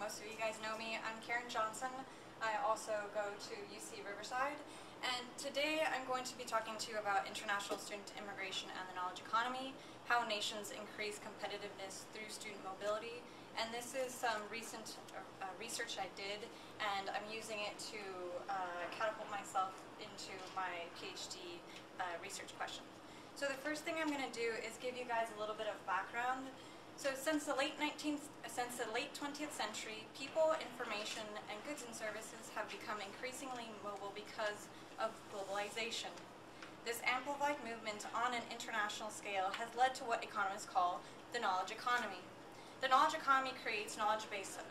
Most of you guys know me. I'm Karen Johnson. I also go to UC Riverside. And today I'm going to be talking to you about international student immigration and the knowledge economy, how nations increase competitiveness through student mobility. And this is some recent research I did, and I'm using it to catapult myself into my PhD research questions. So the first thing I'm going to do is give you guys a little bit of background. So since the late 20th century, people, information, and goods and services have become increasingly mobile because of globalization. This amplified movement on an international scale has led to what economists call the knowledge economy. The knowledge economy creates knowledge-based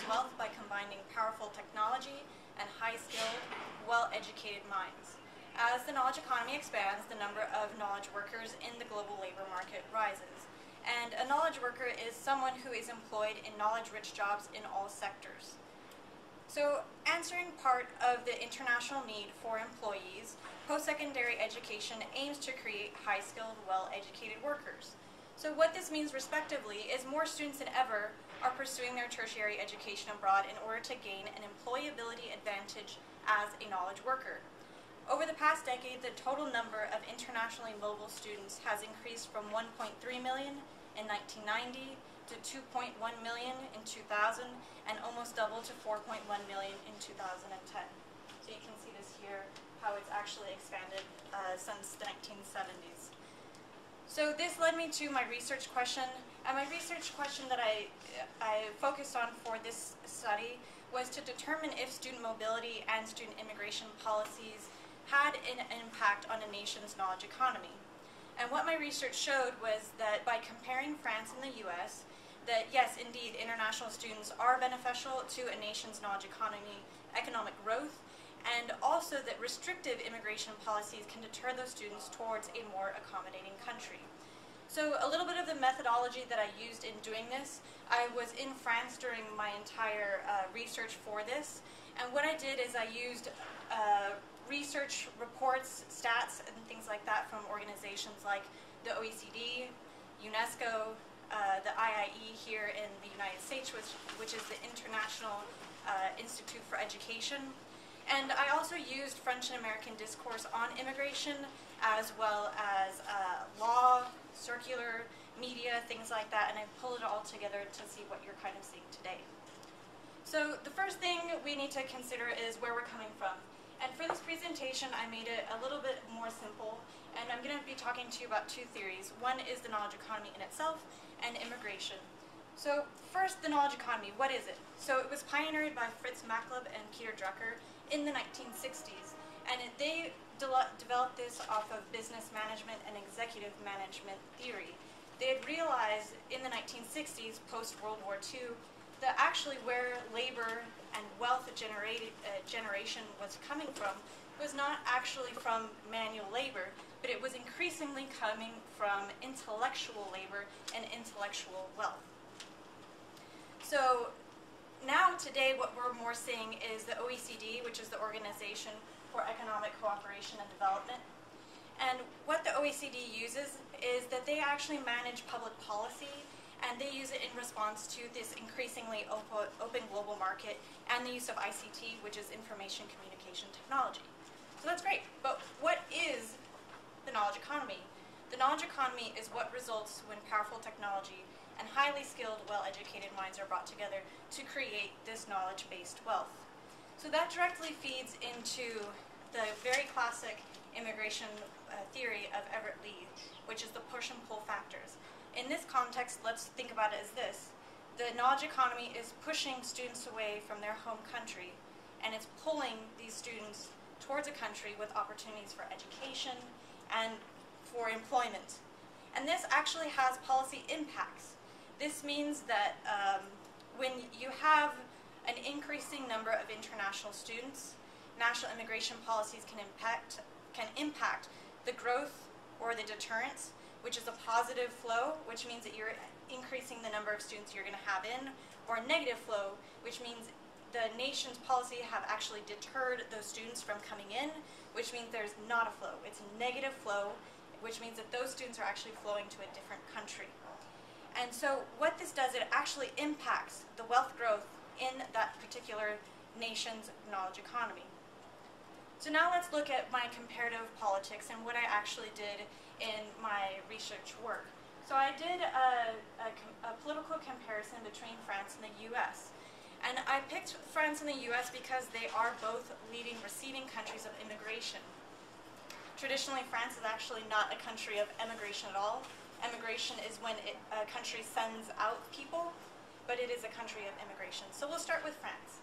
wealth by combining powerful technology and high-skilled, well-educated minds. As the knowledge economy expands, the number of knowledge workers in the global labor market rises. And a knowledge worker is someone who is employed in knowledge-rich jobs in all sectors. So, answering part of the international need for employees, post-secondary education aims to create high-skilled, well-educated workers. So what this means respectively is more students than ever are pursuing their tertiary education abroad in order to gain an employability advantage as a knowledge worker. Over the past decade, the total number of internationally mobile students has increased from 1.3 million in 1990 to 2.1 million in 2000 and almost doubled to 4.1 million in 2010. So you can see this here, how it's actually expanded since the 1970s. So this led me to my research question, and my research question that I focused on for this study was to determine if student mobility and student immigration policies had an impact on a nation's knowledge economy. And what my research showed was that by comparing France and the US, that yes, indeed, international students are beneficial to a nation's knowledge economy, economic growth, and also that restrictive immigration policies can deter those students towards a more accommodating country. So a little bit of the methodology that I used in doing this, I was in France during my entire research for this, and what I did is I used research reports, stats, and things like that from organizations like the OECD, UNESCO, the IIE here in the United States, which is the International Institute for Education. And I also used French and American discourse on immigration, as well as law, circular, media, things like that, and I pulled it all together to see what you're kind of seeing today. So the first thing we need to consider is where we're coming from. And for this presentation, I made it a little bit more simple, and I'm going to be talking to you about two theories. One is the knowledge economy in itself, and immigration. So first, the knowledge economy, what is it? So it was pioneered by Fritz Mackleb and Peter Drucker in the 1960s, and they developed this off of business management and executive management theory. They had realized in the 1960s, post-World War II, that actually where labor and wealth generation was coming from was not actually from manual labor, but it was increasingly coming from intellectual labor and intellectual wealth. So now today what we're more seeing is the OECD, which is the Organization for Economic Cooperation and Development. And what the OECD uses is that they actually manage public policy, and they use it in response to this increasingly open global market and the use of ICT, which is information communication technology. So that's great, but what is the knowledge economy? The knowledge economy is what results when powerful technology and highly skilled, well-educated minds are brought together to create this knowledge-based wealth. So that directly feeds into the very classic immigration theory of Everett Lee, which is the push and pull factors. In this context, let's think about it as this. The knowledge economy is pushing students away from their home country, and it's pulling these students towards a country with opportunities for education and for employment. And this actually has policy impacts. This means that when you have an increasing number of international students, national immigration policies can impact the growth or the deterrence, which is a positive flow, which means that you're increasing the number of students you're going to have in, or a negative flow, which means the nation's policy have actually deterred those students from coming in, which means there's not a flow. It's a negative flow, which means that those students are actually flowing to a different country. And so what this does, it actually impacts the wealth growth in that particular nation's knowledge economy. So now let's look at my comparative politics and what I actually did in my research work. So I did a political comparison between France and the US. And I picked France and the US because they are both leading receiving countries of immigration. Traditionally, France is actually not a country of emigration at all. Emigration is when a country sends out people, but it is a country of immigration. So we'll start with France.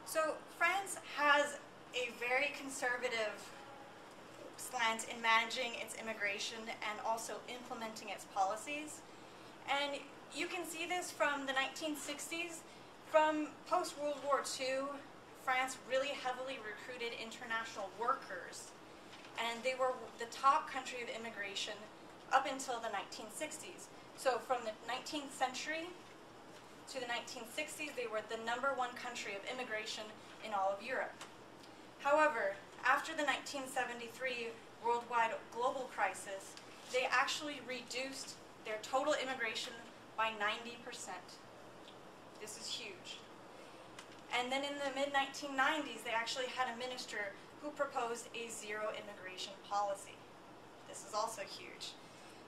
So France has a very conservative slant in managing its immigration and also implementing its policies. And you can see this from the 1960s. From post-World War II, France really heavily recruited international workers, and they were the top country of immigration up until the 1960s. So from the 19th century to the 1960s, they were the #1 country of immigration in all of Europe. However, after the 1973 worldwide global crisis, they actually reduced their total immigration by 90%. This is huge. And then in the mid-1990s, they actually had a minister who proposed a zero immigration policy. This is also huge.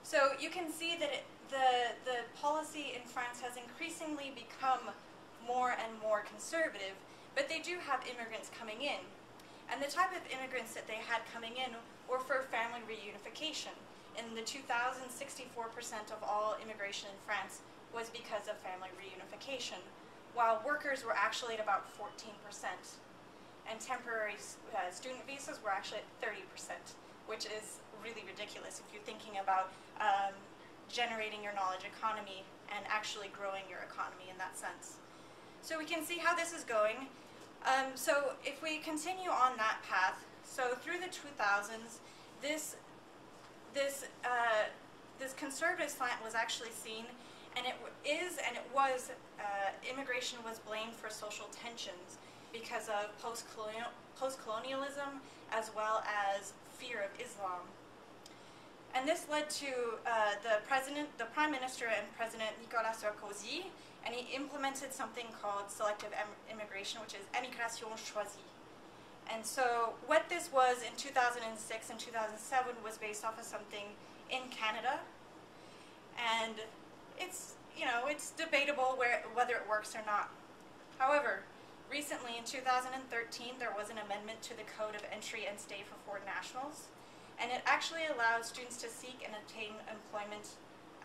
So you can see that the policy in France has increasingly become more and more conservative, but they do have immigrants coming in. And the type of immigrants that they had coming in were for family reunification. In the 2000s, 64% of all immigration in France was because of family reunification, while workers were actually at about 14%. And temporary student visas were actually at 30%, which is really ridiculous if you're thinking about generating your knowledge economy and actually growing your economy in that sense. So we can see how this is going. So if we continue on that path, so through the 2000s, this conservative slant was actually seen, and immigration was blamed for social tensions because of post-colonialism as well as fear of Islam. And this led to the Prime Minister and President Nicolas Sarkozy, and he implemented something called selective immigration, which is émigration choisie. And so what this was in 2006 and 2007 was based off of something in Canada, and it's debatable whether it works or not. However, recently in 2013 there was an amendment to the Code of Entry and Stay for Foreign Nationals, and it actually allowed students to seek and obtain employment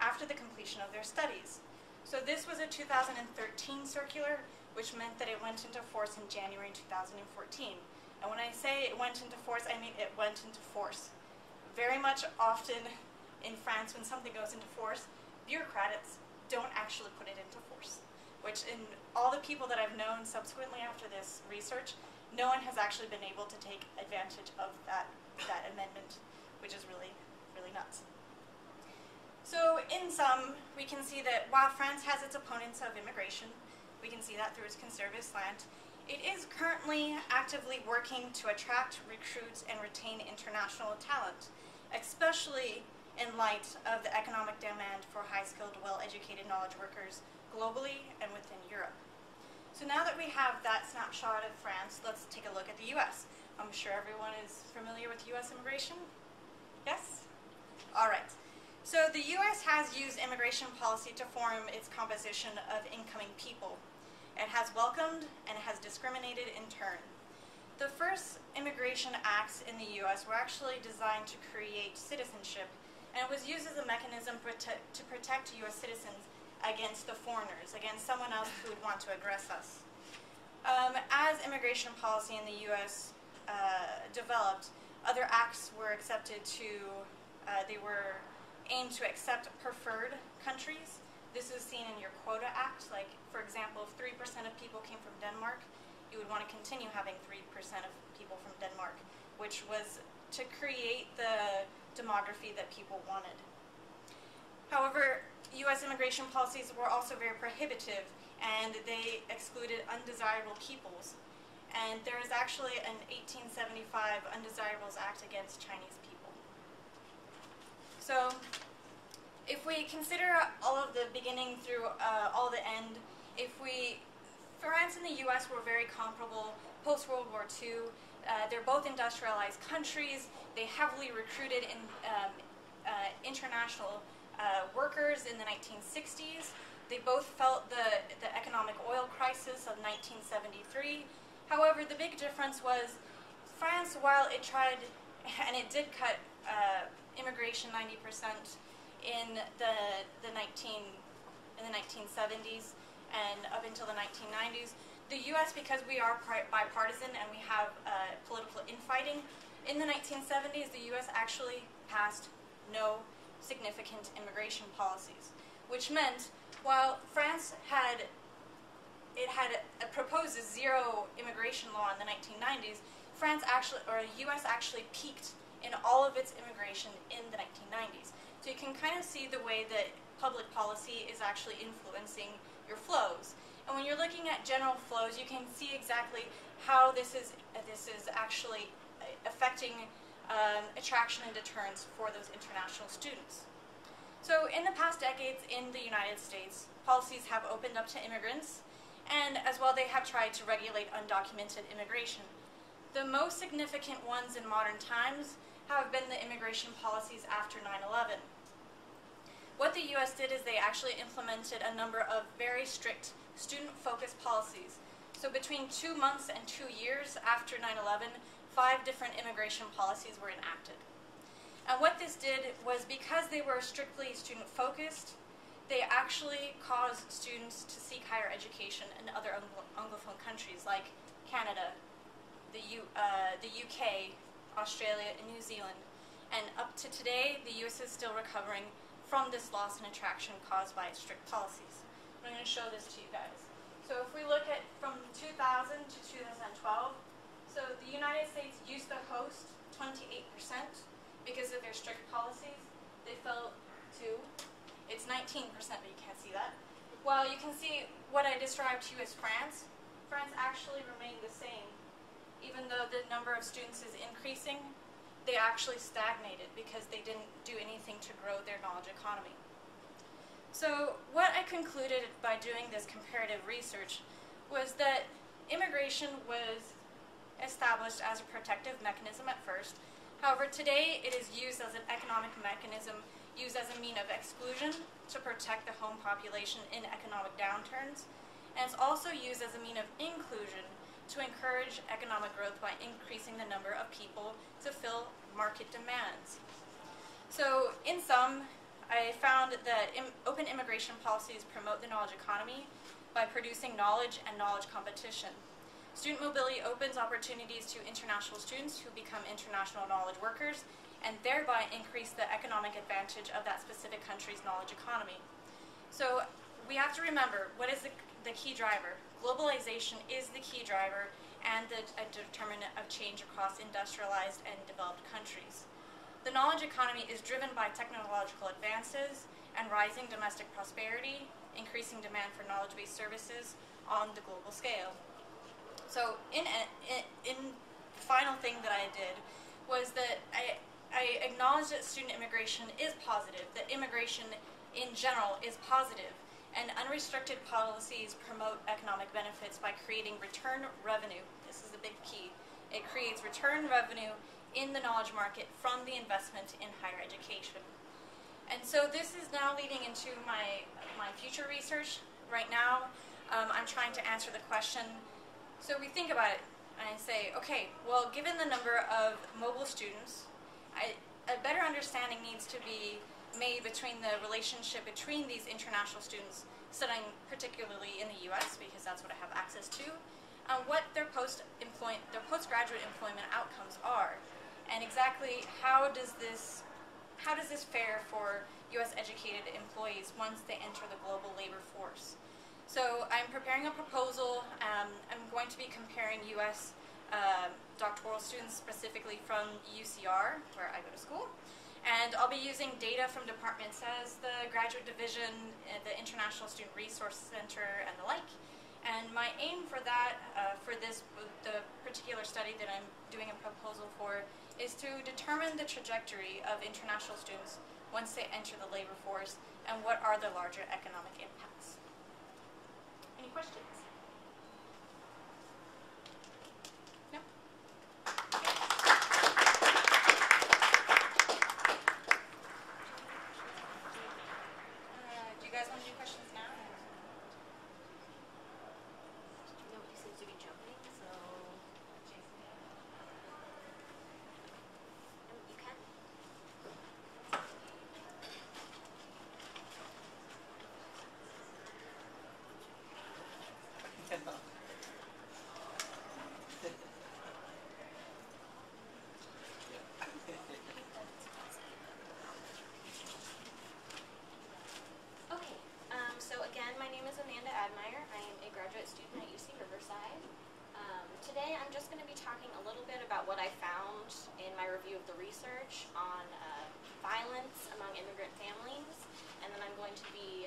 after the completion of their studies. So this was a 2013 circular, which meant that it went into force in January 2014. And when I say it went into force, I mean it went into force. Very much often in France, when something goes into force, bureaucrats don't actually put it into force, which in all the people that I've known subsequently after this research, no one has actually been able to take advantage of that amendment, which is really, really nuts. So in sum, we can see that while France has its opponents of immigration, we can see that through its conservative slant, it is currently actively working to attract, recruit, and retain international talent, especially in light of the economic demand for high-skilled, well-educated knowledge workers globally and within Europe. So now that we have that snapshot of France, let's take a look at the US. I'm sure everyone is familiar with US immigration? Yes? All right. So the US has used immigration policy to form its composition of incoming people. It has welcomed and it has discriminated in turn. The first immigration acts in the US were actually designed to create citizenship, and it was used as a mechanism to protect US citizens against the foreigners, against someone else who would want to aggress us. As immigration policy in the US developed, other acts were accepted they were aimed to accept preferred countries. This is seen in your Quota Act. Like, for example, if 3% of people came from Denmark, you would want to continue having 3% of people from Denmark, which was to create the demography that people wanted. However, US immigration policies were also very prohibitive, and they excluded undesirable peoples. And there is actually an 1875 Undesirables Act against Chinese people. So If we consider all of the beginning through all the end, France and the U.S. were very comparable post-World War II. They're both industrialized countries. They heavily recruited international workers in the 1960s. They both felt the economic oil crisis of 1973. However, the big difference was France, while it tried, and it did cut immigration 90% in the 1970s and up until the 1990s. The U.S., because we are bipartisan and we have political infighting, in the 1970s, the U.S. actually passed no significant immigration policies, which meant while France had proposed a zero immigration law in the 1990s, U.S. actually peaked in all of its immigration in the 1990s. So you can kind of see the way that public policy is actually influencing your flows. And when you're looking at general flows, you can see exactly how this is actually affecting attraction and deterrence for those international students. So in the past decades in the United States, policies have opened up to immigrants, and as well they have tried to regulate undocumented immigration. The most significant ones in modern times have been the immigration policies after 9/11. What the U.S. did is they actually implemented a number of very strict student-focused policies. So between 2 months and 2 years after 9/11, 5 different immigration policies were enacted. And what this did was, because they were strictly student-focused, they actually caused students to seek higher education in other Anglophone countries like Canada, the UK, Australia, and New Zealand. And up to today, the U.S. is still recovering from this loss in attraction caused by its strict policies. I'm going to show this to you guys. So if we look at from 2000 to 2012, so the United States used to host 28% because of their strict policies. They fell to, it's 19%, but you can't see that. Well, you can see what I described to you as France. France actually remained the same. Even though the number of students is increasing, they actually stagnated because they didn't do anything to grow their knowledge economy. So what I concluded by doing this comparative research was that immigration was established as a protective mechanism at first. However, today it is used as an economic mechanism, used as a mean of exclusion to protect the home population in economic downturns. And it's also used as a mean of inclusion to encourage economic growth by increasing the number of people to fill market demands. So in sum, I found that open immigration policies promote the knowledge economy by producing knowledge and knowledge competition. Student mobility opens opportunities to international students who become international knowledge workers and thereby increase the economic advantage of that specific country's knowledge economy. So we have to remember, what is the key driver? Globalization is the key driver and a determinant of change across industrialized and developed countries. The knowledge economy is driven by technological advances and rising domestic prosperity, increasing demand for knowledge-based services on the global scale. So in the final thing that I did was that I acknowledged that student immigration is positive, that immigration in general is positive, and unrestricted policies promote economic benefits by creating return revenue. This is the big key. It creates return revenue in the knowledge market from the investment in higher education. And so this is now leading into my future research. Right now, I'm trying to answer the question. So we think about it and I say, okay, well, given the number of mobile students, a better understanding needs to be made between the relationship between these international students studying particularly in the U.S., because that's what I have access to, and what their postgraduate employment outcomes are, and exactly how does this fare for U.S. educated employees once they enter the global labor force. So I'm preparing a proposal. I'm going to be comparing U.S. Doctoral students, specifically from UCR, where I go to school. And I'll be using data from departments as the Graduate Division, the International Student Resource Center, and the like. And my aim for that, the particular study that I'm doing a proposal for, is to determine the trajectory of international students once they enter the labor force, and what are the larger economic impacts? Any questions? No? Do you guys want to do questions now? Nobody seems to be jumping, so you can. Okay, so again, my name is Amanda Admire. I am a graduate student at UC Riverside. Today I'm just going to be talking a little bit about what I found in my review of the research on violence among immigrant families, and then I'm going to be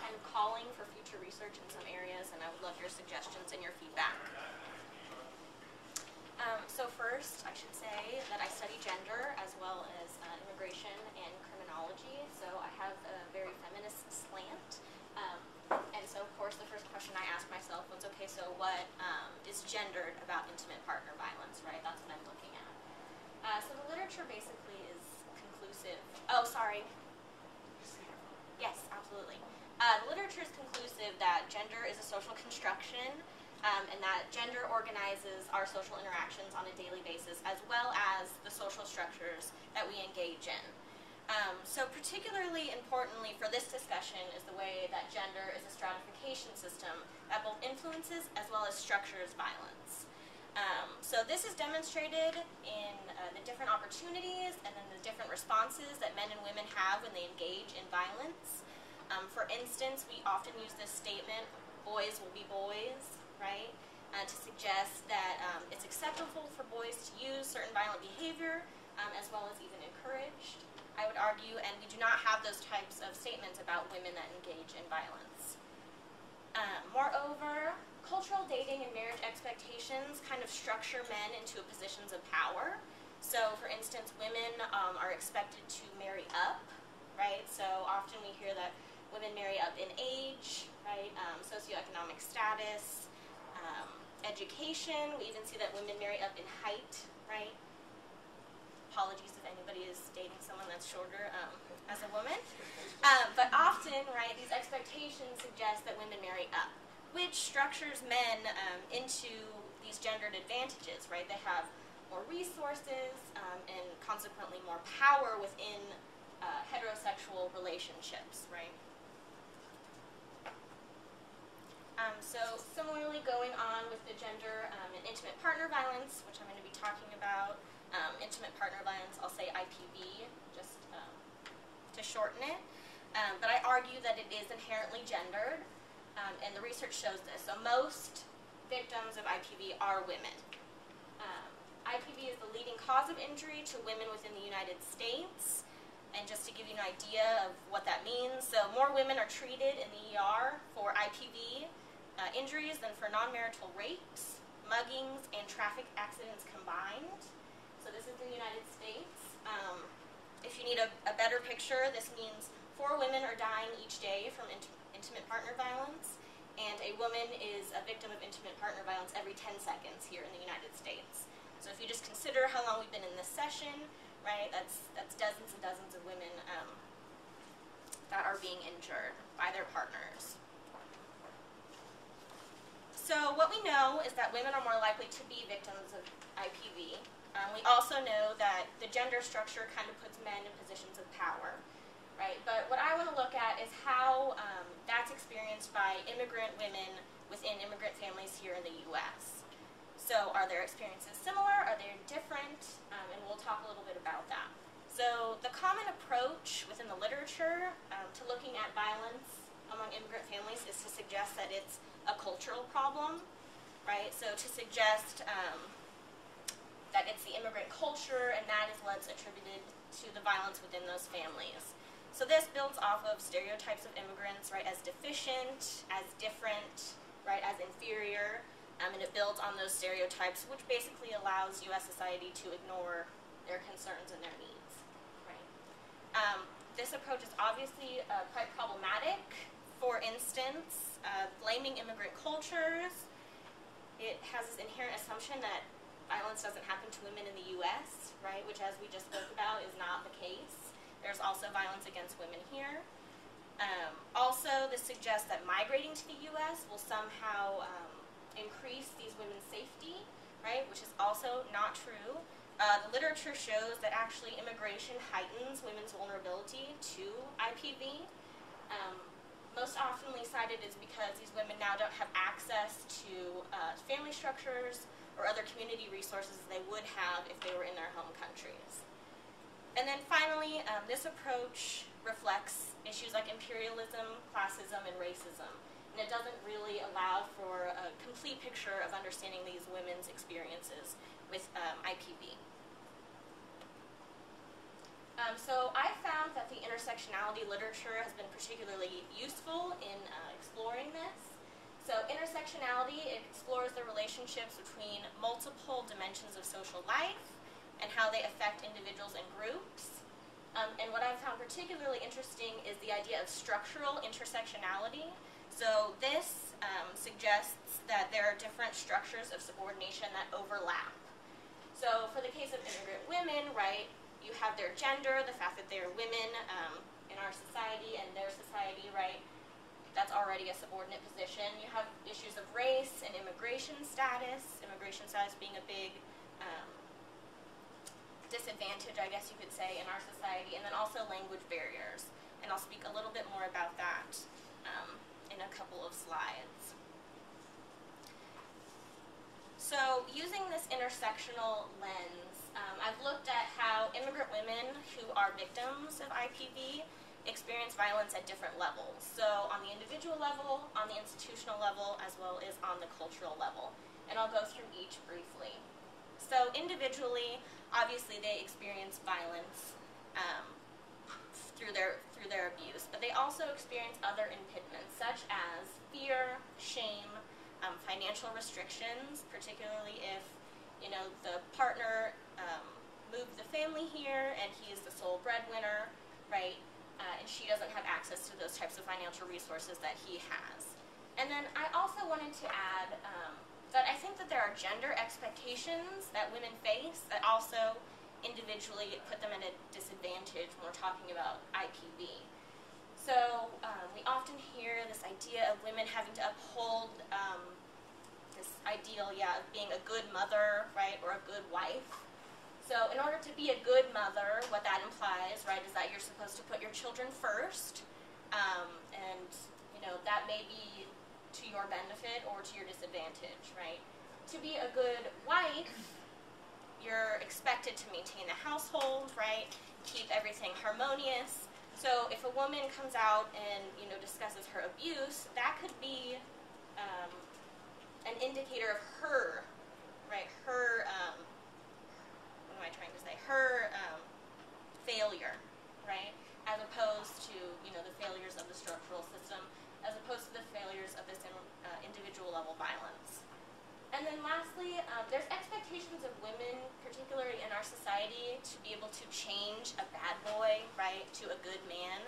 kind of calling for future research in some areas, and I would love your suggestions and your feedback. So first, I should say that I study gender as well as immigration and criminology, so I have a very feminist slant. And so, of course, the first question I asked myself was, okay, so what is gendered about intimate partner violence, right? That's what I'm looking at. So the literature basically is conclusive. Oh, sorry. Yes, absolutely. The literature is conclusive that gender is a social construction, and that gender organizes our social interactions on a daily basis, as well as the social structures that we engage in. So particularly importantly for this discussion is the way that gender is a stratification system that both influences as well as structures violence. So this is demonstrated in the different opportunities and then the different responses that men and women have when they engage in violence. For instance, we often use this statement, boys will be boys, right? To suggest that it's acceptable for boys to use certain violent behavior as well as even encouraged, I would argue, and we do not have those types of statements about women that engage in violence. Moreover, cultural dating and marriage expectations kind of structure men into positions of power. So, for instance, women are expected to marry up, right? So often we hear that women marry up in age, right? Socioeconomic status, education. We even see that women marry up in height, right? Apologies if anybody is dating someone that's shorter as a woman. But often, right, these expectations suggest that women marry up, which structures men into these gendered advantages, right? They have more resources and consequently more power within heterosexual relationships, right? So similarly, going on with the gender and intimate partner violence, which I'm going to be talking about, intimate partner violence, I'll say IPV, just to shorten it. But I argue that it is inherently gendered, and the research shows this. So most victims of IPV are women. IPV is the leading cause of injury to women within the United States. And just to give you an idea of what that means, so more women are treated in the ER for IPV injuries than for non-marital rapes, muggings, and traffic accidents combined. So this is in the United States. If you need a better picture, this means 4 women are dying each day from intimate partner violence, and a woman is a victim of intimate partner violence every 10 seconds here in the United States. So if you just consider how long we've been in this session, right, that's dozens and dozens of women that are being injured by their partners. So what we know is that women are more likely to be victims of IPV. We also know that the gender structure kind of puts men in positions of power, right? But what I want to look at is how that's experienced by immigrant women within immigrant families here in the U.S. So are their experiences similar? Are they different? And we'll talk a little bit about that. So the common approach within the literature to looking at violence among immigrant families is to suggest that it's a cultural problem, right? So to suggest that it's the immigrant culture and that is what's attributed to the violence within those families. So this builds off of stereotypes of immigrants, right, as deficient, as different, right, as inferior, and it builds on those stereotypes, which basically allows U.S. society to ignore their concerns and their needs, right? This approach is obviously quite problematic. For instance, blaming immigrant cultures. It has this inherent assumption that violence doesn't happen to women in the U.S., right, which, as we just spoke about, is not the case. There's also violence against women here. Also, this suggests that migrating to the U.S. will somehow increase these women's safety, right, which is also not true. The literature shows that actually immigration heightens women's vulnerability to IPV. Most oftenly cited is because these women now don't have access to family structures or other community resources they would have if they were in their home countries. And then finally, this approach reflects issues like imperialism, classism, and racism. And it doesn't really allow for a complete picture of understanding these women's experiences with IPV. So I found that the intersectionality literature has been particularly useful in exploring this. So intersectionality, it explores the relationships between multiple dimensions of social life and how they affect individuals and groups. And what I found particularly interesting is the idea of structural intersectionality. So this suggests that there are different structures of subordination that overlap. So for the case of immigrant women, right, you have their gender, the fact that they're women in our society and their society, right, that's already a subordinate position. You have issues of race and immigration status being a big disadvantage, I guess you could say, in our society, and then also language barriers. And I'll speak a little bit more about that in a couple of slides. So using this intersectional lens, I've looked at how immigrant women who are victims of IPV experience violence at different levels. So on the individual level, on the institutional level, as well as on the cultural level. And I'll go through each briefly. So individually, obviously they experience violence through their abuse, but they also experience other impediments such as fear, shame, financial restrictions, particularly if the partner moved the family here and he is the sole breadwinner, right? And she doesn't have access to those types of financial resources that he has. And then I also wanted to add that I think that there are gender expectations that women face that also individually put them at a disadvantage when we're talking about IPV. So we often hear this idea of women having to uphold this ideal, of being a good mother, right, or a good wife. So in order to be a good mother, what that implies, right, is that you're supposed to put your children first, and that may be to your benefit or to your disadvantage, right? To be a good wife, you're expected to maintain the household, right, keep everything harmonious. So if a woman comes out and discusses her abuse, that could be an indicator of her, right, her failure, right, as opposed to the failures of the structural system, as opposed to the failures of this individual level violence. And then lastly, there's expectations of women, particularly in our society, to be able to change a bad boy, right, to a good man.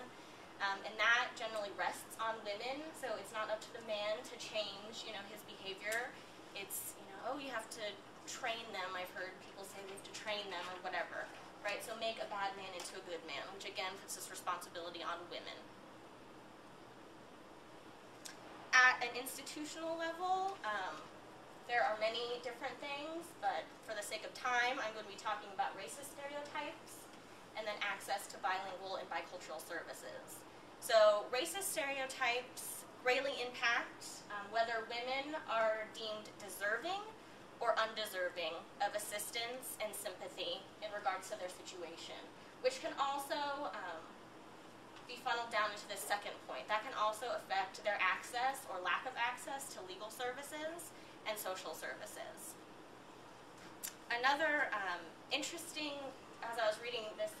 And that generally rests on women, so it's not up to the man to change, his behavior. It's, you have to train them. I've heard people say we have to train them or whatever, right? So make a bad man into a good man, which again puts this responsibility on women. At an institutional level, there are many different things, but for the sake of time, I'm going to be talking about racist stereotypes and then access to bilingual and bicultural services. So racist stereotypes greatly impact whether women are deemed deserving or undeserving of assistance and sympathy in regards to their situation, which can also be funneled down into the second point. That can also affect their access or lack of access to legal services and social services. Another interesting, as I was reading this,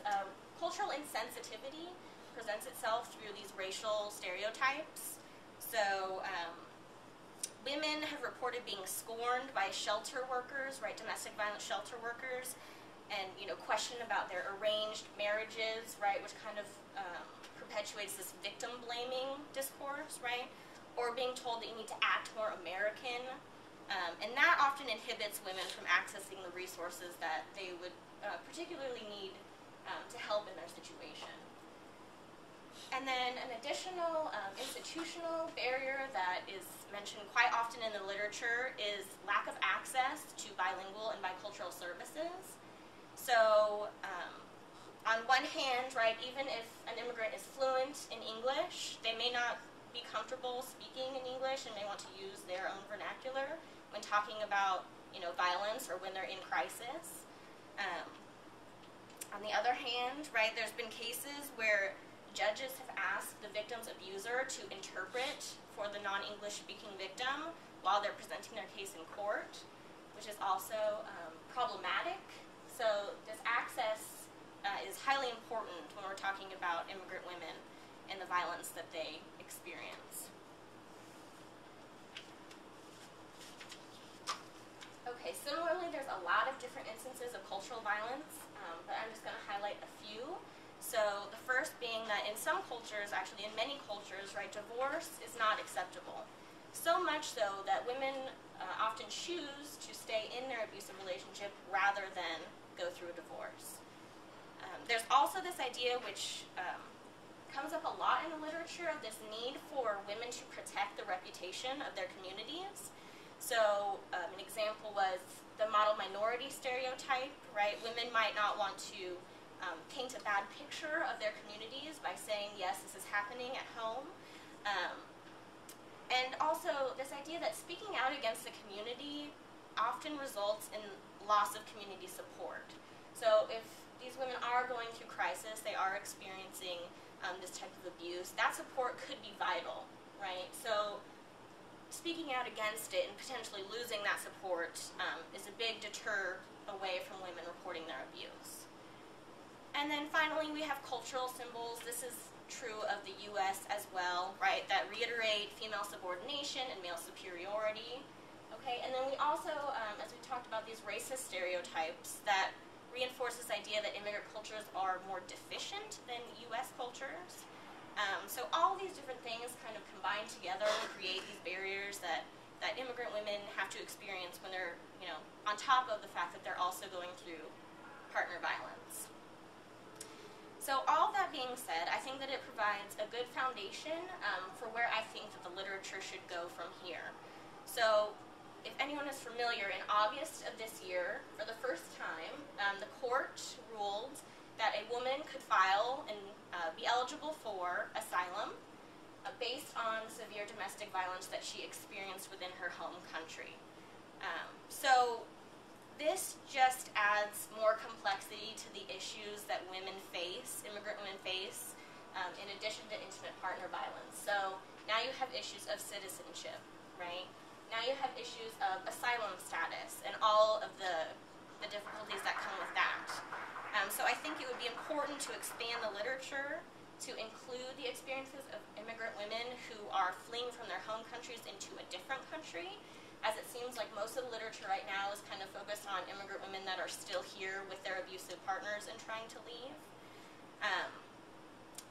cultural insensitivity presents itself through these racial stereotypes. So women have reported being scorned by shelter workers, right, domestic violence shelter workers, and question about their arranged marriages, right, which kind of perpetuates this victim blaming discourse, right, or being told that you need to act more American, and that often inhibits women from accessing the resources that they would particularly need to help in their situation. And then an additional institutional barrier that is mentioned quite often in the literature is lack of access to bilingual and bicultural services. So on one hand, right, even if an immigrant is fluent in English, they may not be comfortable speaking in English and may want to use their own vernacular when talking about, violence or when they're in crisis. On the other hand, right, there's been cases where judges have asked the victim's abuser to interpret for the non-English speaking victim while they're presenting their case in court, which is also problematic. So this access is highly important when we're talking about immigrant women and the violence that they experience. Okay, similarly, there's a lot of different instances of cultural violence, but I'm just going to highlight a few. So the first being that in some cultures, actually in many cultures, right, divorce is not acceptable. So much so that women often choose to stay in their abusive relationship rather than go through a divorce. There's also this idea, which comes up a lot in the literature, of this need for women to protect the reputation of their communities. So an example was the model minority stereotype, right? Women might not want to paint a bad picture of their communities by saying, yes, this is happening at home. And also this idea that speaking out against the community often results in loss of community support. So if these women are going through crisis, they are experiencing this type of abuse, that support could be vital, right? So speaking out against it and potentially losing that support is a big deter away from women reporting their abuse. And then finally, we have cultural symbols. This is true of the U.S. as well, right, that reiterate female subordination and male superiority. Okay, and then we also, as we talked about, these racist stereotypes that reinforce this idea that immigrant cultures are more deficient than U.S. cultures. So all these different things kind of combine together to create these barriers that immigrant women have to experience when they're, on top of the fact that they're also going through partner violence. So all that being said, I think that it provides a good foundation for where I think that the literature should go from here. So if anyone is familiar, in August of this year, for the first time, the court ruled that a woman could file and be eligible for asylum based on severe domestic violence that she experienced within her home country. So this just adds more complexity to the issues that women face, immigrant women face, in addition to intimate partner violence. So now you have issues of citizenship, right? Now you have issues of asylum status and all of the difficulties that come with that. So I think it would be important to expand the literature to include the experiences of immigrant women who are fleeing from their home countries into a different country, as it seems like most of the literature right now is kind of focused on immigrant women that are still here with their abusive partners and trying to leave.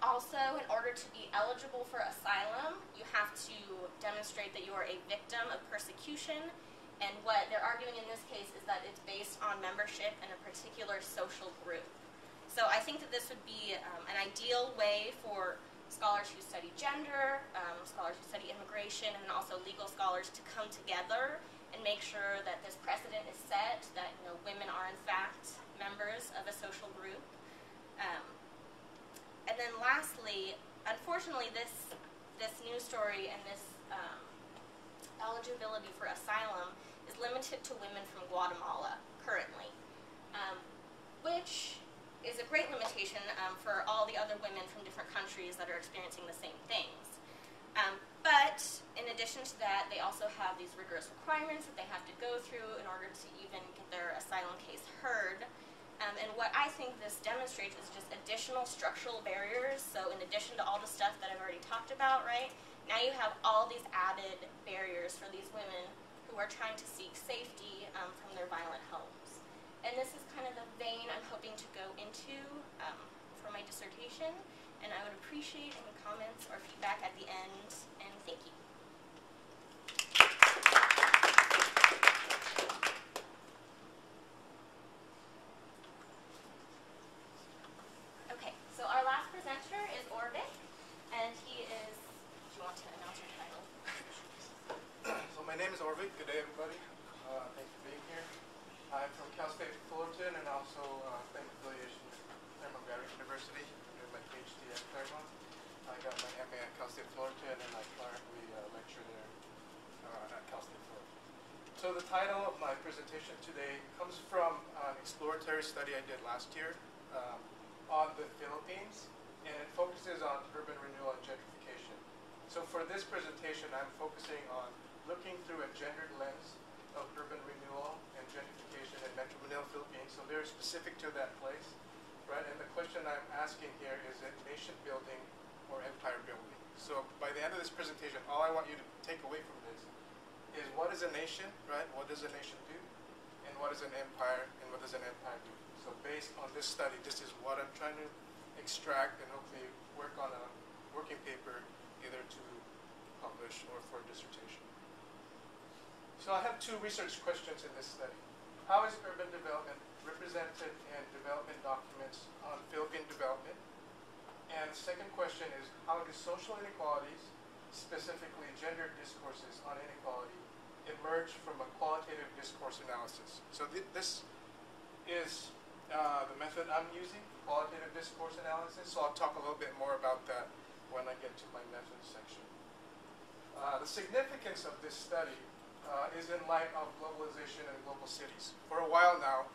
Also, in order to be eligible for asylum, you have to demonstrate that you are a victim of persecution, and what they're arguing in this case is that it's based on membership in a particular social group. So I think that this would be an ideal way for scholars who study gender, scholars who study immigration, and also legal scholars to come together and make sure that this precedent is set, that women are in fact members of a social group. And then lastly, unfortunately, this news story and this eligibility for asylum is limited to women from Guatemala currently, which is a great limitation for all the other women from different countries that are experiencing the same things. But in addition to that, they also have these rigorous requirements that they have to go through in order to even get their asylum case heard. And what I think this demonstrates is just additional structural barriers. So in addition to all the stuff that I've already talked about, right, now you have all these added barriers for these women who are trying to seek safety from their violent homes. And this is kind of the vein I'm hoping to go into for my dissertation, and I would appreciate any comments or feedback at the end, and thank you. Okay, so our last presenter is Orvik, and he is, do you want to announce your title? So my name is Orvik. Good day, everybody. Thanks for being here. I'm from Cal State Fullerton and also claim affiliation with Claremont University. I'm doing my PhD at Claremont. I got my MA at Cal State Fullerton and I currently lecture there at Cal State Fullerton. So the title of my presentation today comes from an exploratory study I did last year on the Philippines, and it focuses on urban renewal and gentrification. So for this presentation, I'm focusing on looking through a gendered lens of urban renewal and gentrification in Metro Manila, Philippines, so very specific to that place, right? And the question I'm asking here is it nation building or empire building? So by the end of this presentation, all I want you to take away from this is what is a nation, right? What does a nation do? And what is an empire, and what does an empire do? So based on this study, this is what I'm trying to extract and hopefully work on a working paper either to publish or for a dissertation. So I have two research questions in this study. How is urban development represented in development documents on Philippine development? And the second question is, how do social inequalities, specifically gender discourses on inequality, emerge from a qualitative discourse analysis? So this is the method I'm using, qualitative discourse analysis. So I'll talk a little bit more about that when I get to my method section. The significance of this study is in light of globalization and global cities. For a while now,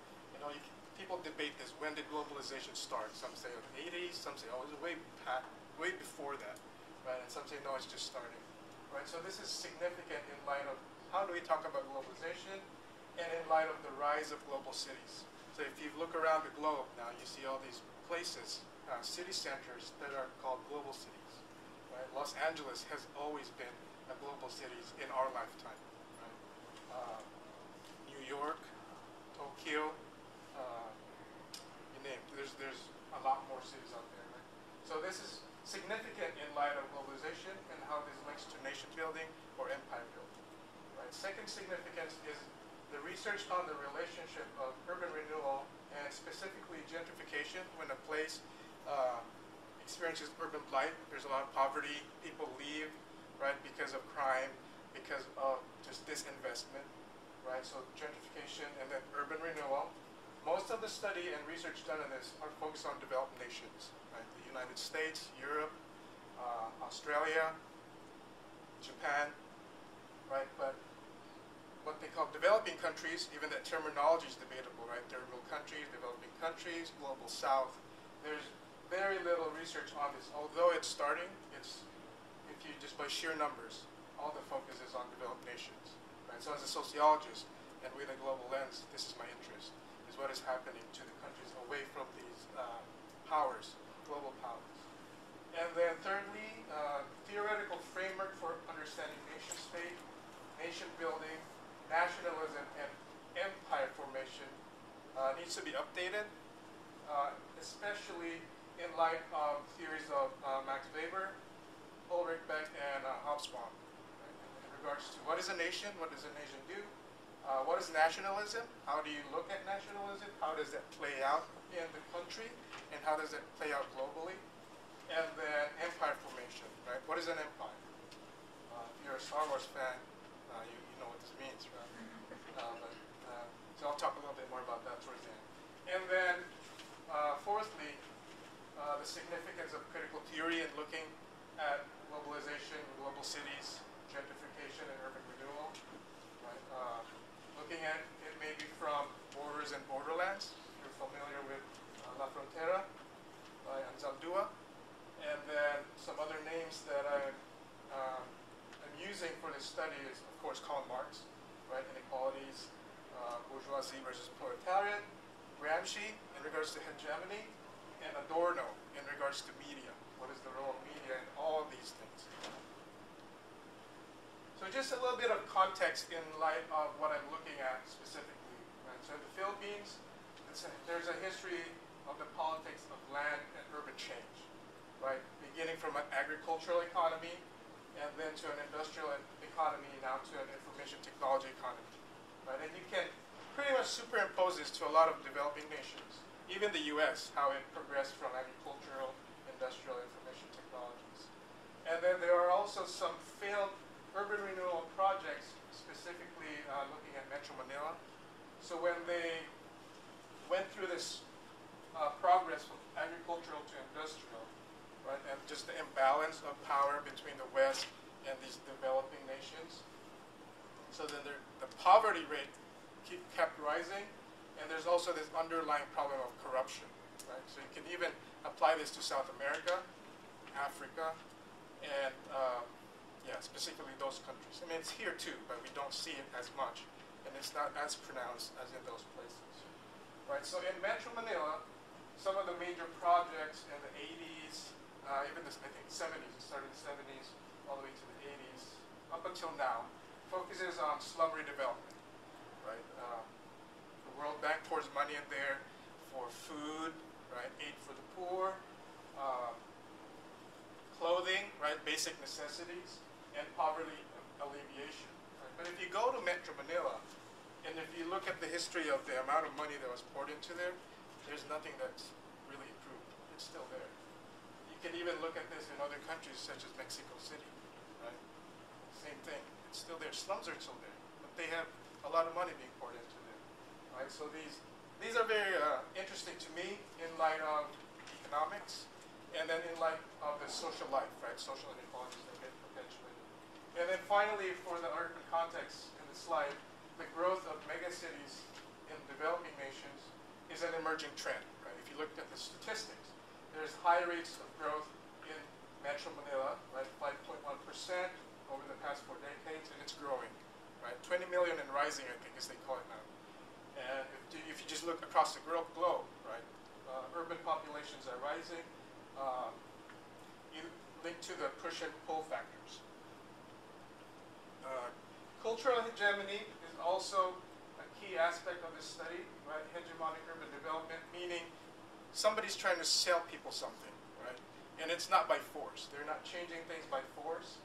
people debate this. When did globalization start? Some say in the 80s, some say, oh, it was way before that, right? And some say, no, it's just starting, right? So this is significant in light of how do we talk about globalization and in light of the rise of global cities. So if you look around the globe now, you see all these places, city centers that are called global cities, right? Los Angeles has always been a global city in our lifetime. New York, Tokyo, you name it. There's a lot more cities out there, right? So this is significant in light of globalization and how this links to nation building or empire building, right? Second significance is the research on the relationship of urban renewal and specifically gentrification when a place experiences urban blight. There's a lot of poverty, people leave, right, because of crime, because of just disinvestment, right? So gentrification and then urban renewal. Most of the study and research done on this are focused on developed nations, right? The United States, Europe, Australia, Japan, right? But what they call developing countries, even that terminology is debatable, right? Third world countries, developing countries, global south. There's very little research on this. Although it's starting, it's, if you just by sheer numbers, all the focus is on developed nations, right? So as a sociologist and with a global lens, this is my interest, is what is happening to the countries away from these powers, global powers. And then thirdly, theoretical framework for understanding nation state, nation building, nationalism, and empire formation needs to be updated, especially in light of theories of Max Weber, Ulrich Beck, and Hobsbawm. In regards to what is a nation, what does a nation do, what is nationalism, how do you look at nationalism, how does that play out in the country, and how does that play out globally, and then empire formation, right? What is an empire? If you're a Star Wars fan, you know what this means, right? So I'll talk a little bit more about that towards the end. And then fourthly, the significance of critical theory and looking at globalization, global cities, gentrification, and urban renewal, right? Looking at it maybe from Borders and Borderlands. If you're familiar with La Frontera by Anzaldúa. And then some other names that I'm using for this study is, of course, Karl Marx, right? Inequalities, bourgeoisie versus proletariat, Gramsci in regards to hegemony, and Adorno in regards to media. What is the role of media in all of these things? So just a little bit of context in light of what I'm looking at specifically. Right? So in the Philippines, there's a history of the politics of land and urban change, right? Beginning from an agricultural economy and then to an industrial economy, now to an information technology economy, right? And you can pretty much superimpose this to a lot of developing nations, even the US, how it progressed from agricultural, industrial, information technologies. And then there are also some failed urban renewal projects, specifically looking at Metro Manila. So when they went through this progress from agricultural to industrial, right, and just the imbalance of power between the West and these developing nations, so then the poverty rate kept rising, and there's also this underlying problem of corruption, right? So you can even apply this to South America, Africa, and yeah, specifically those countries. I mean, it's here too, but we don't see it as much, and it's not as pronounced as in those places, right? So in Metro Manila, some of the major projects in the 80s, even this, I think 70s, it started in the 70s all the way to the 80s, up until now, focuses on slum redevelopment, right? The World Bank pours money in there for food, right? Aid for the poor, clothing, right? Basic necessities, and poverty alleviation. Right? But if you go to Metro Manila, and if you look at the history of the amount of money that was poured into there, there's nothing that's really improved. It's still there. You can even look at this in other countries such as Mexico City, right? Same thing. It's still there. Slums are still there, but they have a lot of money being poured into them, right? So these are very interesting to me in light of economics, and then in light of the social life, right? Social inequalities that get perpetuated. And then finally, for the urban context in the slide, the growth of megacities in developing nations is an emerging trend, right? If you look at the statistics, there's high rates of growth in Metro Manila, right? 5.1% over the past 4 decades, and it's growing, right? 20 million and rising, I think, as they call it now. And if you just look across the globe, right? Urban populations are rising. You link to the push and pull factors. Cultural hegemony is also a key aspect of this study, right? Hegemonic urban development, meaning somebody's trying to sell people something, right? And it's not by force. They're not changing things by force,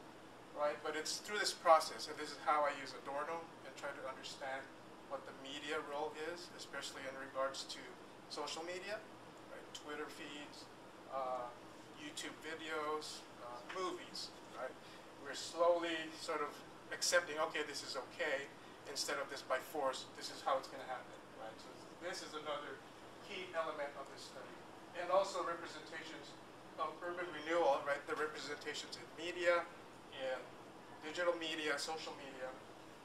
right? But it's through this process, and this is how I use Adorno and try to understand what the media role is, especially in regards to social media, right? Twitter feeds, YouTube videos, movies, right? We're slowly sort of accepting, okay, this is okay, instead of this by force, this is how it's going to happen, right? So this is another key element of this study. And also representations of urban renewal, right? The representations in media, in digital media, social media.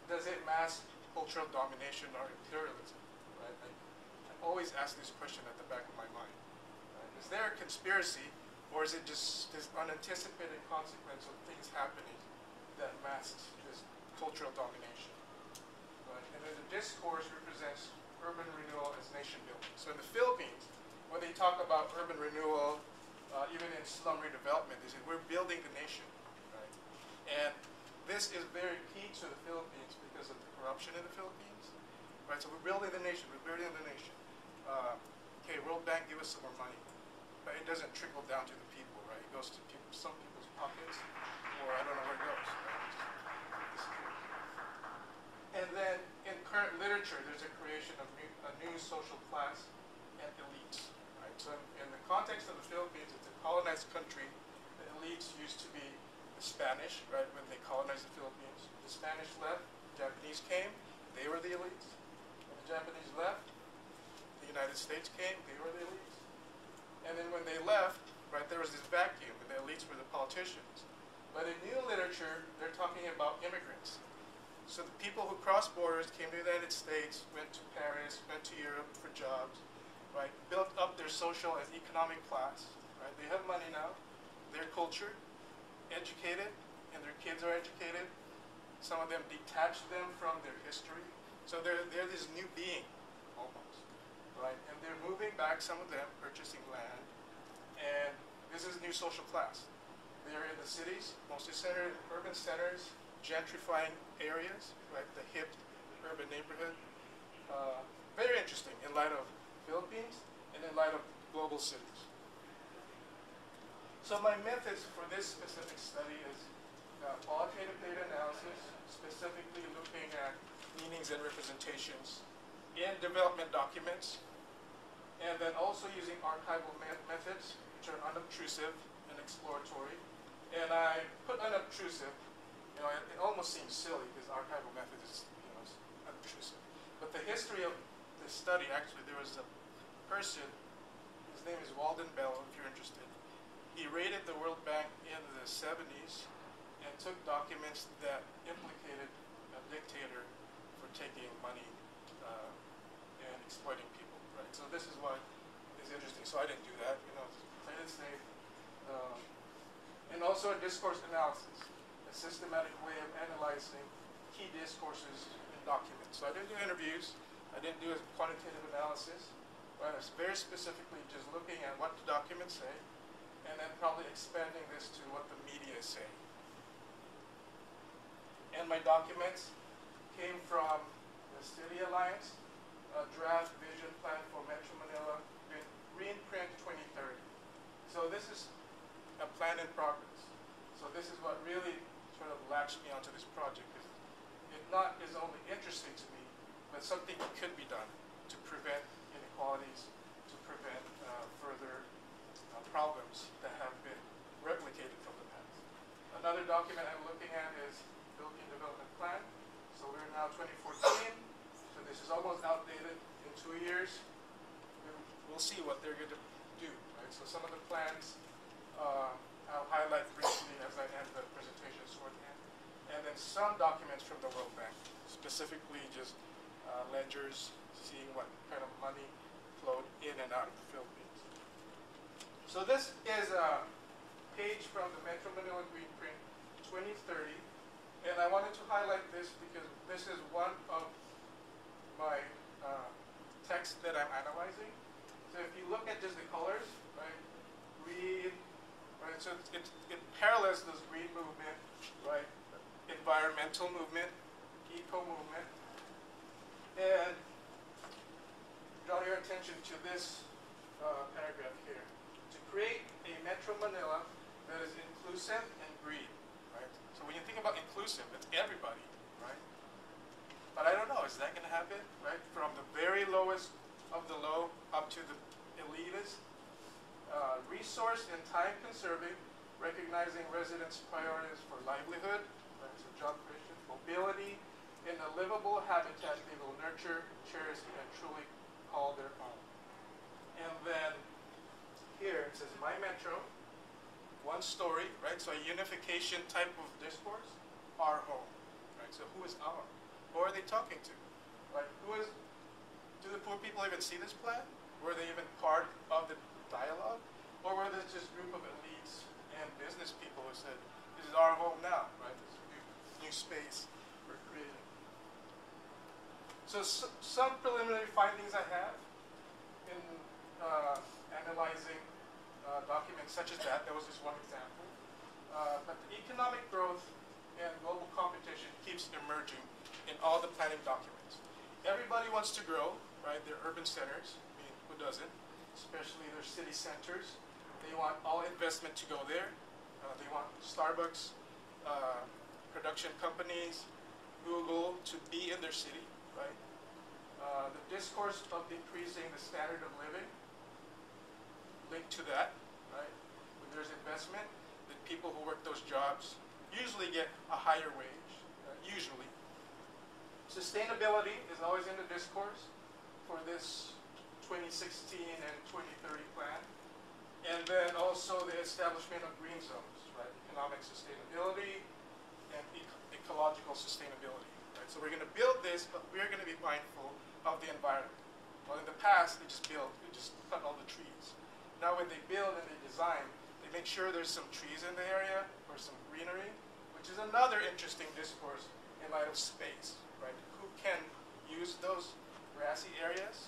Does it mask cultural domination or imperialism, right? I always ask this question at the back of my mind. Right? Is there a conspiracy, or is it just this unanticipated consequence of things happening that masks this cultural domination? Right? And then the discourse represents urban renewal as nation building. So in the Philippines, when they talk about urban renewal, even in slum redevelopment, they say we're building the nation. Right? And this is very key to the Philippines because of the corruption in the Philippines. Right? So we're building the nation. We're building the nation. Okay, World Bank, give us some more money. But it doesn't trickle down to the people, right? It goes to people, some people's pockets, or I don't know where it goes. Right? It just disappears. And then in current literature, there's a creation of a new social class and elites. Right? So in the context of the Philippines, it's a colonized country. The elites used to be the Spanish, right? When they colonized the Philippines, the Spanish left, the Japanese came, they were the elites. When the Japanese left, the United States came, they were the elites. And then when they left, right, there was this vacuum, and the elites were the politicians. But in new literature, they're talking about immigrants. So the people who crossed borders, came to the United States, went to Paris, went to Europe for jobs, right, built up their social and economic class, right? They have money now, they're cultured, educated, and their kids are educated. Some of them detached them from their history. So they're this new being, almost. Right? And they're moving back, some of them, purchasing land. And this is new social class. They're in the cities, mostly centered in urban centers, gentrifying areas, right? The hip urban neighborhood. Very interesting in light of Philippines and in light of global cities. So my methods for this specific study is qualitative data analysis, specifically looking at meanings and representations in development documents, and then also using archival methods, which are unobtrusive and exploratory. And I put unobtrusive, it almost seems silly because archival methods is, unobtrusive. But the history of this study, actually, there was a person, his name is Walden Bell, if you're interested. He raided the World Bank in the 70s and took documents that implicated a dictator for taking money and exploiting people, right? So this is what is interesting. So I didn't do that, play it safe. And also a discourse analysis, a systematic way of analyzing key discourses in documents. So I didn't do interviews, I didn't do a quantitative analysis, but I was very specifically just looking at what the documents say, and then probably expanding this to what the media is saying. And my documents came from the City Alliance, a draft vision plan for Metro Manila, Green Print 2030. So this is a plan in progress. So this is what really sort of latched me onto this project. It not is only interesting to me, but something that could be done to prevent inequalities, to prevent further problems that have been replicated from the past. Another document I'm looking at is Philippine Development Plan. So we're now 2014, so this is almost outdated. In 2 years, we'll see what they're going to do, right? So some of the plans I'll highlight briefly as I end the presentation shorthand. And then some documents from the World Bank, specifically just ledgers, seeing what kind of money flowed in and out of the Philippines. So this is a page from the Metro Manila Green Print 2030. And I wanted to highlight this because this is one of my texts that I'm analyzing. So if you look at just the colors, right, green, right, so it parallels this green movement, right, environmental movement, eco movement, and draw your attention to this paragraph here. To create a Metro Manila that is inclusive and green, right? So when you think about inclusive, it's everybody, right? But I don't know, is that going to happen, right? From the very lowest of the low up to the elitist. Resource and time conserving, recognizing residents' priorities for livelihood, right, so job creation, mobility, in a livable habitat they will nurture, cherish, and truly call their own. And then here it says, my metro, one story, right, so a unification type of discourse, our home, right, so who is our? Who are they talking to, right, do the poor people even see this plan? Were they even part of the dialogue? Or were this just a group of elites and business people who said, this is our home now, right? This new space we're creating. So some preliminary findings I have in analyzing documents such as that was just one example. But the economic growth and global competition keeps emerging in all the planning documents. Everybody wants to grow, right? They're urban centers. I mean, who doesn't? Especially their city centers. They want all investment to go there. They want Starbucks, production companies, Google to be in their city, right? The discourse of increasing the standard of living linked to that, right? When there's investment, the people who work those jobs usually get a higher wage, usually. Sustainability is always in the discourse for this 2016 and 2030 plan. And then also the establishment of green zones, right? Economic sustainability and ecological sustainability, right? So we're going to build this, but we're going to be mindful of the environment. Well, in the past, they just cut all the trees. Now when they build and they design, they make sure there's some trees in the area or some greenery, which is another interesting discourse in light of space, right? Who can use those grassy areas,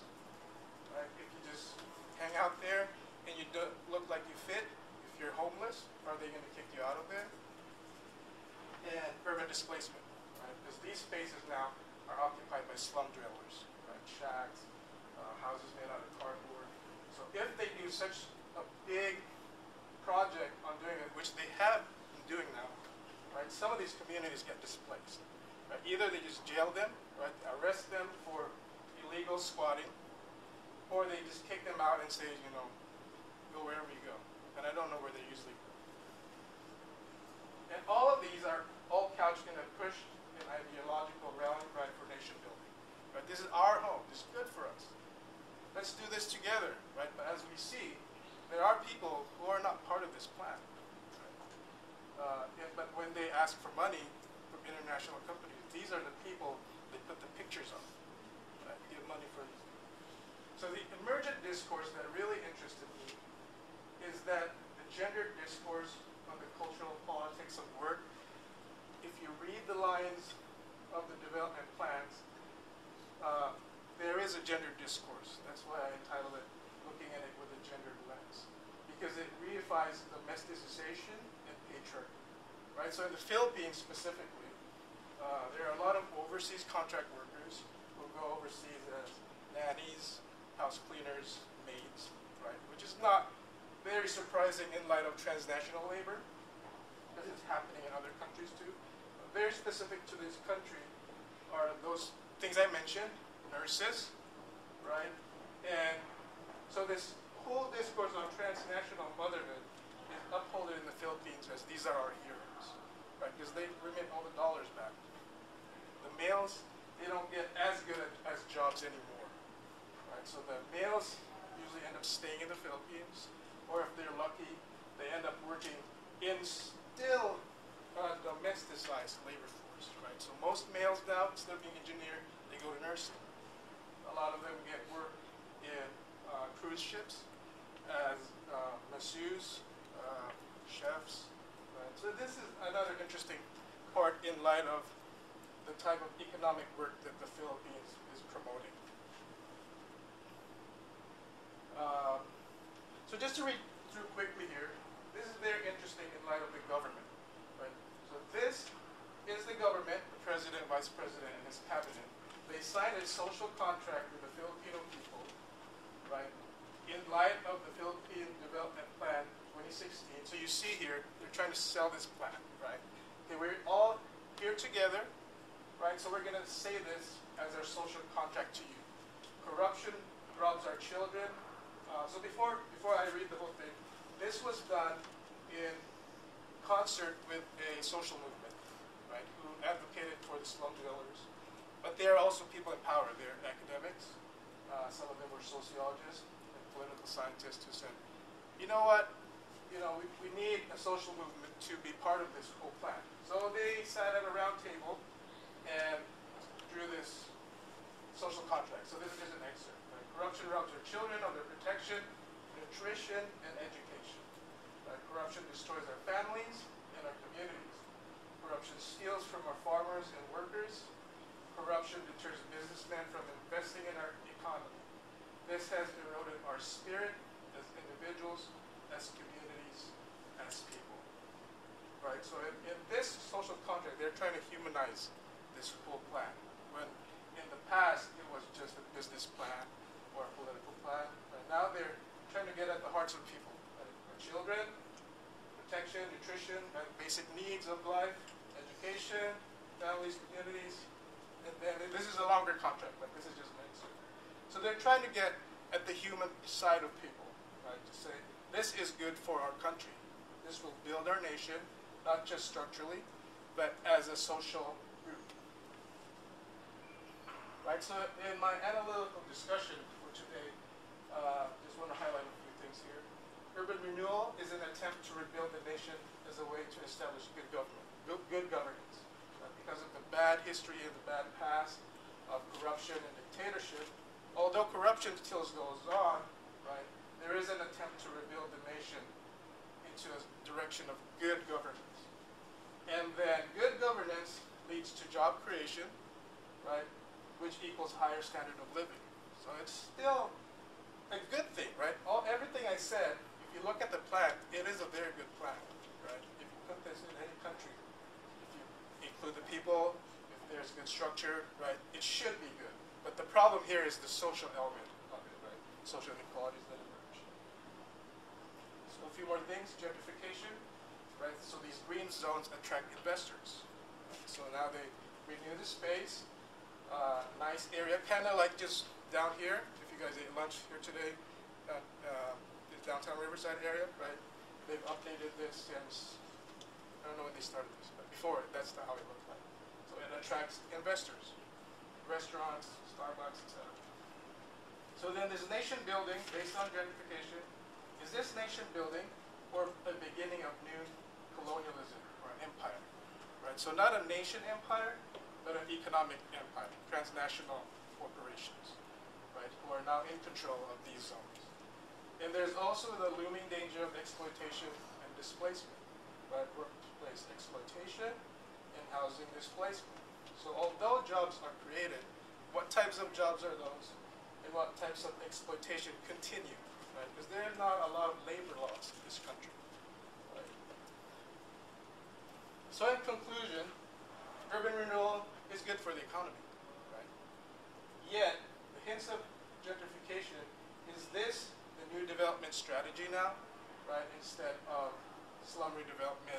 right? If you just hang out there and you don't look like you fit, if you're homeless, are they going to kick you out of there? And urban displacement, right? Because these spaces now are occupied by slum dwellers, right? Shacks, houses made out of cardboard. So if they do such a big project on doing it, which they have been doing now, right, some of these communities get displaced. Right? Either they just jail them, right, arrest them for illegal squatting, or they just kick them out and say, you know, go wherever you go. And I don't know where they usually go. And all of these are all couched in a push and ideological rallying cry for nation building. Right? This is our home. This is good for us. Let's do this together. Right? But as we see, there are people who are not part of this plan. Right? But when they ask for money from international companies, these are the people they put the pictures on. Right? Give money for these people. So the emergent discourse that really interested me is that the gender discourse on the cultural politics of work, if you read the lines of the development plans, there is a gender discourse. That's why I entitled it Looking at It with a Gendered Lens. Because it reifies domesticization and patriarchy. Right? So in the Philippines specifically, there are a lot of overseas contract workers who go overseas as nannies, house cleaners, maids, right? Which is not very surprising in light of transnational labor, because it's happening in other countries too. But very specific to this country are those things I mentioned, nurses, right? And so this whole discourse on transnational motherhood is upholded in the Philippines as these are our heroes, right? Because they remit all the dollars back. The males, they don't get as good as jobs anymore, right? So the males usually end up staying in the Philippines, or if they're lucky, they end up working in still domesticized labor force, right? So most males now, instead of being engineer, they go to nursing. A lot of them get work in cruise ships as masseuses, chefs. Right? So this is another interesting part in light of the type of economic work that the Philippines is promoting. So just to read through quickly here, this is very interesting in light of the government. Right? So this is the government, the president, vice president, and his cabinet. They signed a social contract with the Filipino people, right, in light of the Philippine Development Plan 2016. So you see here, they're trying to sell this plan, right? Okay, we're all here together, right? So we're going to say this as our social contract to you. Corruption robs our children. So before I read the whole thing, this was done in concert with a social movement, right, who advocated for the slum dwellers. But they are also people in power. They're academics. Some of them were sociologists and political scientists who said, you know what, we need a social movement to be part of this whole plan. So they sat at a round table and drew this social contract. So this is just an excerpt. Right? Corruption robs our children of their protection, nutrition, and education. Right? Corruption destroys our families and our communities. Corruption steals from our farmers and workers. Corruption deters businessmen from investing in our economy. This has eroded our spirit as individuals, as communities, as people. Right? So in this social contract, they're trying to humanize this whole plan. When in the past, it was just a business plan or a political plan. Right? Now they're trying to get at the hearts of people. Right? Our children, protection, nutrition, right? Basic needs of life, education, families, communities. And then this is a longer contract, but this is just an excerpt. So they're trying to get at the human side of people, right? To say, this is good for our country. This will build our nation, not just structurally, but as a social group. Right, so in my analytical discussion for today, just want to highlight a few things here. Urban renewal is an attempt to rebuild the nation as a way to establish good government, good governance. Because of the bad history and the bad past of corruption and dictatorship, although corruption still goes on, right, there is an attempt to rebuild the nation into a direction of good governance. And then good governance leads to job creation, right, which equals higher standard of living. So it's still a good thing, right? Everything I said, if you look at the plan, it is a very good plan, right? If you put this in any country, include the people, if there's good structure, right, it should be good. But the problem here is the social element of social inequalities that emerge. So a few more things, gentrification, right? So these green zones attract investors. Right? So now they renew the space, nice area, kind of like just down here. If you guys ate lunch here today, the downtown Riverside area, right? They've updated this since, I don't know when they started this, but before that's how it looked like. So it attracts investors, restaurants, Starbucks, etc. So then this nation building based on gentrification, is this nation building or a beginning of new colonialism or an empire? Right? So not a nation empire, but an economic empire, transnational corporations, right, who are now in control of these zones. And there's also the looming danger of exploitation and displacement, right? Workplace exploitation and housing displacement. So although jobs are created, what types of jobs are those, and what types of exploitation continue, right? Because there are not a lot of labor laws in this country, right? So in conclusion, urban renewal is good for the economy, right? Yet, the hints of gentrification, is this the new development strategy now, right? Instead of slum redevelopment